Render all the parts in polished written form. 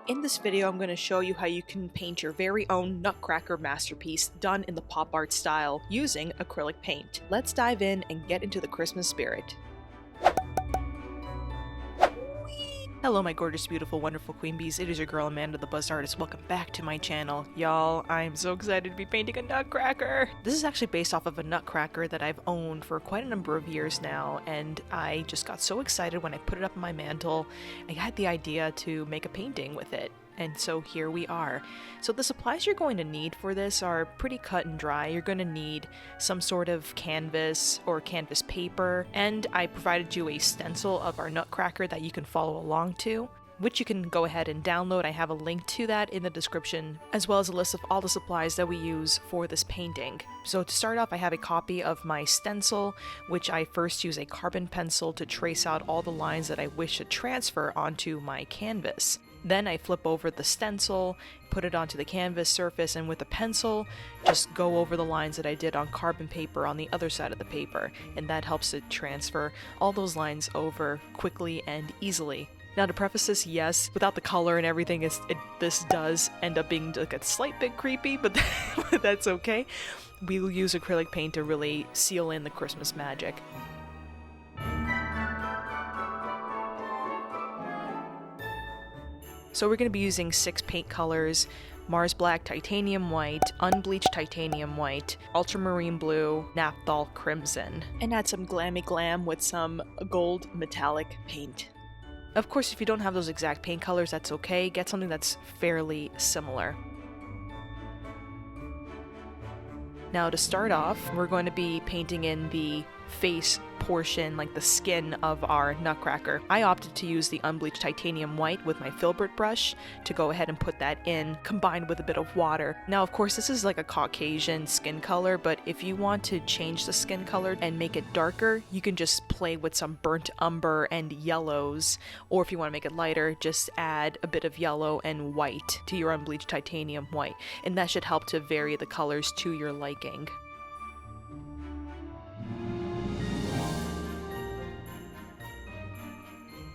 In this video, I'm going to show you how you can paint your very own Nutcracker masterpiece done in the pop art style using acrylic paint. Let's dive in and get into the Christmas spirit. Hello my gorgeous, beautiful, wonderful queen bees. It is your girl Amanda the Buzz Artist. Welcome back to my channel. Y'all, I'm so excited to be painting a Nutcracker! This is actually based off of a Nutcracker that I've owned for quite a number of years now, and I just got so excited when I put it up on my mantle. I had the idea to make a painting with it. And so here we are. So the supplies you're going to need for this are pretty cut and dry. You're going to need some sort of canvas or canvas paper, and I provided you a stencil of our Nutcracker that you can follow along to, which you can go ahead and download. I have a link to that in the description, as well as a list of all the supplies that we use for this painting. So to start off, I have a copy of my stencil, which I first use a carbon pencil to trace out all the lines that I wish to transfer onto my canvas. Then I flip over the stencil, put it onto the canvas surface, and with a pencil, just go over the lines that I did on carbon paper on the other side of the paper, and that helps to transfer all those lines over quickly and easily. Now to preface this, yes, without the color and everything, this does end up being like a slight bit creepy, but that's okay. We will use acrylic paint to really seal in the Christmas magic. So we're going to be using 6 paint colors: Mars Black, Titanium White, Unbleached Titanium White, Ultramarine Blue, Naphthol Crimson, and add some glammy glam with some gold metallic paint. Of course, if you don't have those exact paint colors, that's okay. Get something that's fairly similar. Now to start off, we're going to be painting in the face portion, like the skin of our Nutcracker. I opted to use the Unbleached Titanium White with my filbert brush to go ahead and put that in, combined with a bit of water. Now of course this is like a Caucasian skin color, but if you want to change the skin color and make it darker, you can just play with some burnt umber and yellows, or if you want to make it lighter, just add a bit of yellow and white to your Unbleached Titanium White, and that should help to vary the colors to your liking.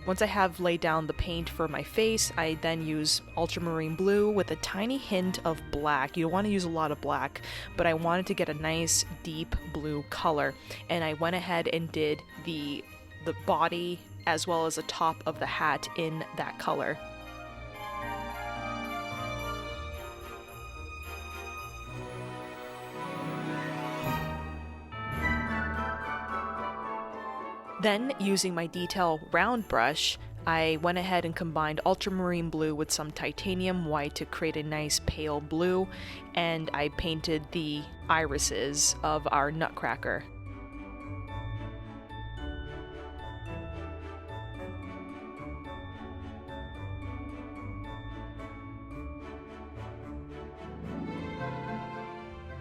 Once I have laid down the paint for my face, I then use ultramarine blue with a tiny hint of black. You don't want to use a lot of black, but I wanted to get a nice deep blue color. And I went ahead and did the body as well as the top of the hat in that color. Then, using my detail round brush, I went ahead and combined ultramarine blue with some titanium white to create a nice pale blue, and I painted the irises of our Nutcracker.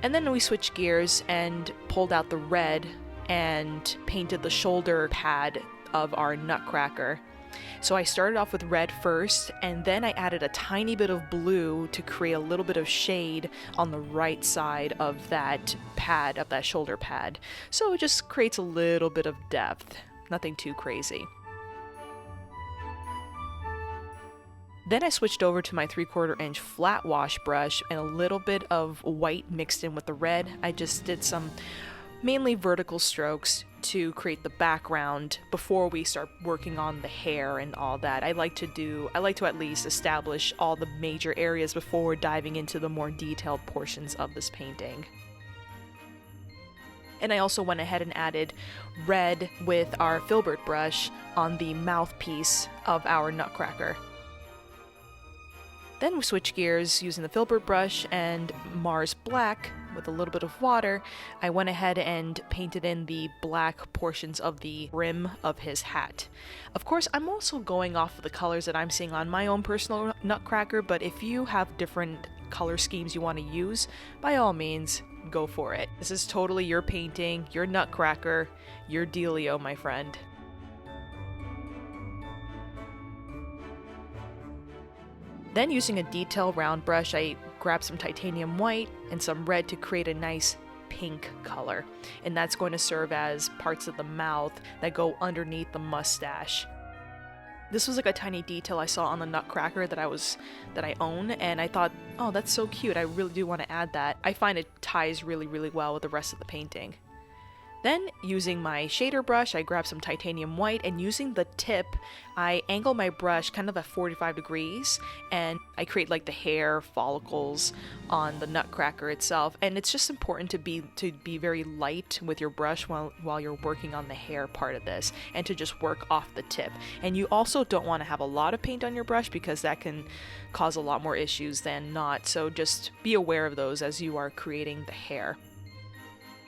And then we switched gears and pulled out the red and painted the shoulder pad of our Nutcracker. So I started off with red first, and then I added a tiny bit of blue to create a little bit of shade on the right side of that pad, of that shoulder pad. So it just creates a little bit of depth, nothing too crazy. Then I switched over to my 3/4 inch flat wash brush and a little bit of white mixed in with the red. I just did some mainly vertical strokes to create the background before we start working on the hair and all that. I like to at least establish all the major areas before diving into the more detailed portions of this painting. And I also went ahead and added red with our filbert brush on the mouthpiece of our Nutcracker. Then we switch gears using the filbert brush and Mars Black with a little bit of water. I went ahead and painted in the black portions of the brim of his hat. Of course, I'm also going off of the colors that I'm seeing on my own personal Nutcracker, but if you have different color schemes you want to use, by all means, go for it. This is totally your painting, your Nutcracker, your dealio, my friend. Then using a detail round brush, I grabbed some titanium white and some red to create a nice pink color. And that's going to serve as parts of the mouth that go underneath the mustache. This was like a tiny detail I saw on the Nutcracker that I own, and I thought, oh, that's so cute. I really do want to add that. I find it ties really, really well with the rest of the painting. Then, using my shader brush, I grab some titanium white, and using the tip, I angle my brush kind of at 45 degrees, and I create like the hair follicles on the Nutcracker itself. And it's just important to be very light with your brush while you're working on the hair part of this, and to just work off the tip. And you also don't want to have a lot of paint on your brush, because that can cause a lot more issues than not. So just be aware of those as you are creating the hair.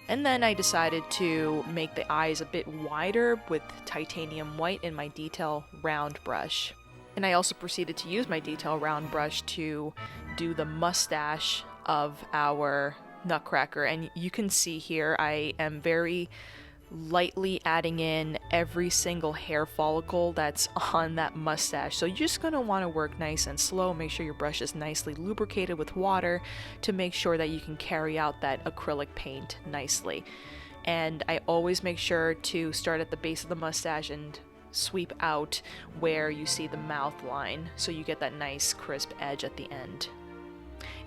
And then I decided to make the eyes a bit wider with titanium white in my detail round brush. And I also proceeded to use my detail round brush to do the mustache of our Nutcracker. And you can see here I am very lightly adding in every single hair follicle that's on that mustache. So you're just going to want to work nice and slow. Make sure your brush is nicely lubricated with water to make sure that you can carry out that acrylic paint nicely. And I always make sure to start at the base of the mustache and sweep out where you see the mouth line, so you get that nice crisp edge at the end.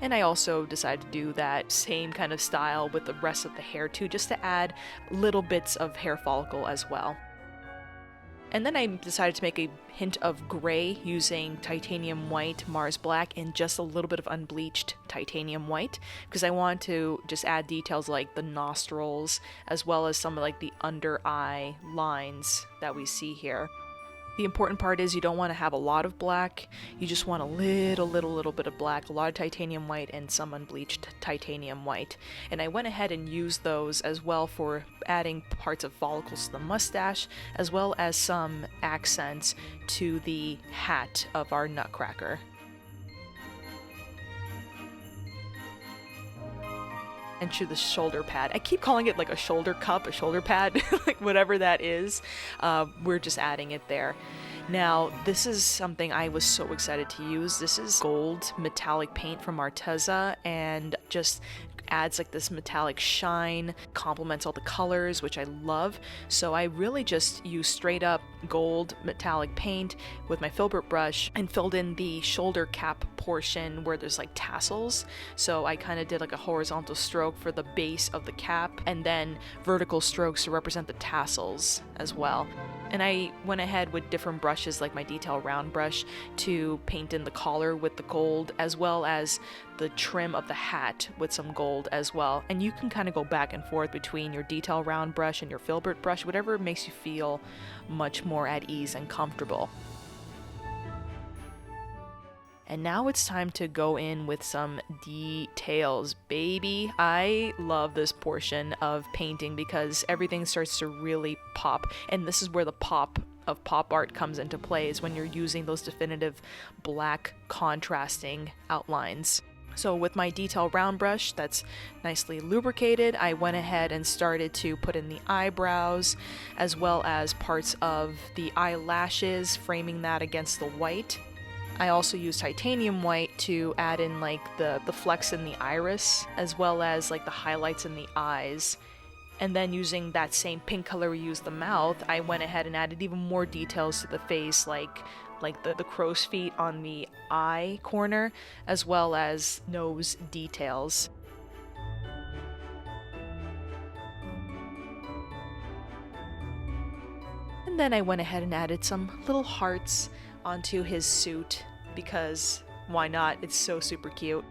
And I also decided to do that same kind of style with the rest of the hair too, just to add little bits of hair follicle as well. And then I decided to make a hint of gray using titanium white, Mars black, and just a little bit of unbleached titanium white, because I wanted to just add details like the nostrils, as well as some of like the under eye lines that we see here. The important part is you don't want to have a lot of black, you just want a little bit of black, a lot of titanium white and some unbleached titanium white. And I went ahead and used those as well for adding parts of follicles to the mustache, as well as some accents to the hat of our Nutcracker. And to the shoulder pad. I keep calling it like a shoulder cup, a shoulder pad, like whatever that is. We're just adding it there. Now, this is something I was so excited to use. This is gold metallic paint from Arteza, and just adds like this metallic shine, complements all the colors, which I love. So I really just used straight up gold metallic paint with my filbert brush and filled in the shoulder cap portion where there's like tassels. So I kind of did like a horizontal stroke for the base of the cap, and then vertical strokes to represent the tassels as well. And I went ahead with different brushes, like my detail round brush, to paint in the collar with the gold, as well as the trim of the hat with some gold as well. And you can kind of go back and forth between your detail round brush and your filbert brush, whatever makes you feel much more at ease and comfortable. And now it's time to go in with some details, baby. I love this portion of painting because everything starts to really pop. And this is where the pop of pop art comes into play, is when you're using those definitive black contrasting outlines. So with my detail round brush that's nicely lubricated, I went ahead and started to put in the eyebrows, as well as parts of the eyelashes, framing that against the white. I also used titanium white to add in like the flecks in the iris, as well as like the highlights in the eyes. And then using that same pink color we used the mouth, I went ahead and added even more details to the face, like the crow's feet on the eye corner, as well as nose details. And then I went ahead and added some little hearts onto his suit, because why not? It's so super cute.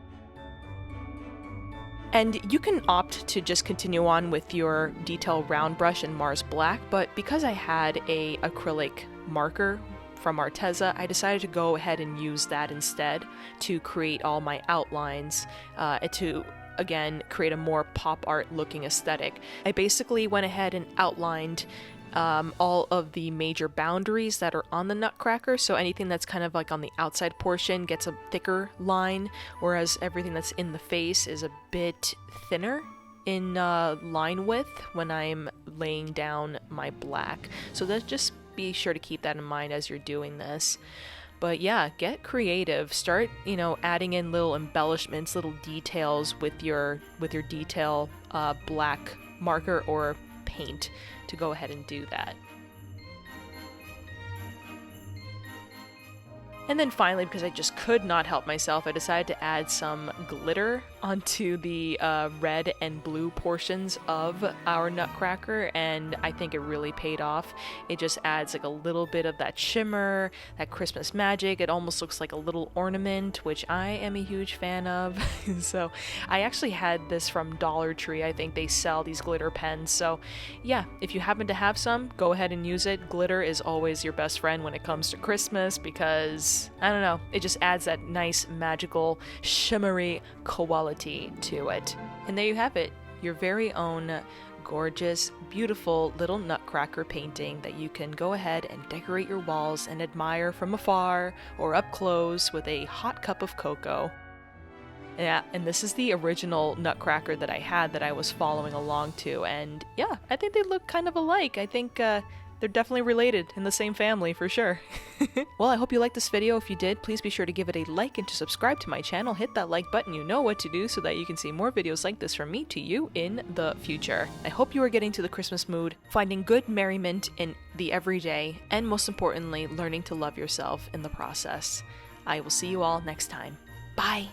And you can opt to just continue on with your detail round brush in Mars Black, but because I had a acrylic marker from Arteza, I decided to go ahead and use that instead to create all my outlines, to again create a more pop art looking aesthetic. I basically went ahead and outlined all of the major boundaries that are on the Nutcracker, so anything that's kind of like on the outside portion gets a thicker line, whereas everything that's in the face is a bit thinner in line width when I'm laying down my black. So that, just be sure to keep that in mind as you're doing this. But yeah, get creative. Start, adding in little embellishments, little details with your detail black marker or paint to go ahead and do that. And then finally, because I just could not help myself, I decided to add some glitter onto the red and blue portions of our Nutcracker, and I think it really paid off. It just adds like a little bit of that shimmer, that Christmas magic. It almost looks like a little ornament, which I am a huge fan of. So I actually had this from Dollar Tree. I think they sell these glitter pens. So yeah, if you happen to have some, go ahead and use it. Glitter is always your best friend when it comes to Christmas because, I don't know, it just adds that nice, magical, shimmery quality to it. And there you have it, your very own gorgeous, beautiful little Nutcracker painting that you can go ahead and decorate your walls and admire from afar or up close with a hot cup of cocoa. Yeah, and this is the original Nutcracker that I had that I was following along to, and yeah, I think they look kind of alike. I think they're definitely related in the same family for sure. Well, I hope you liked this video. If you did, please be sure to give it a like and to subscribe to my channel. Hit that like button, you know what to do, so that you can see more videos like this from me to you in the future. I hope you are getting to the Christmas mood, finding good merriment in the everyday, and most importantly, learning to love yourself in the process. I will see you all next time. Bye!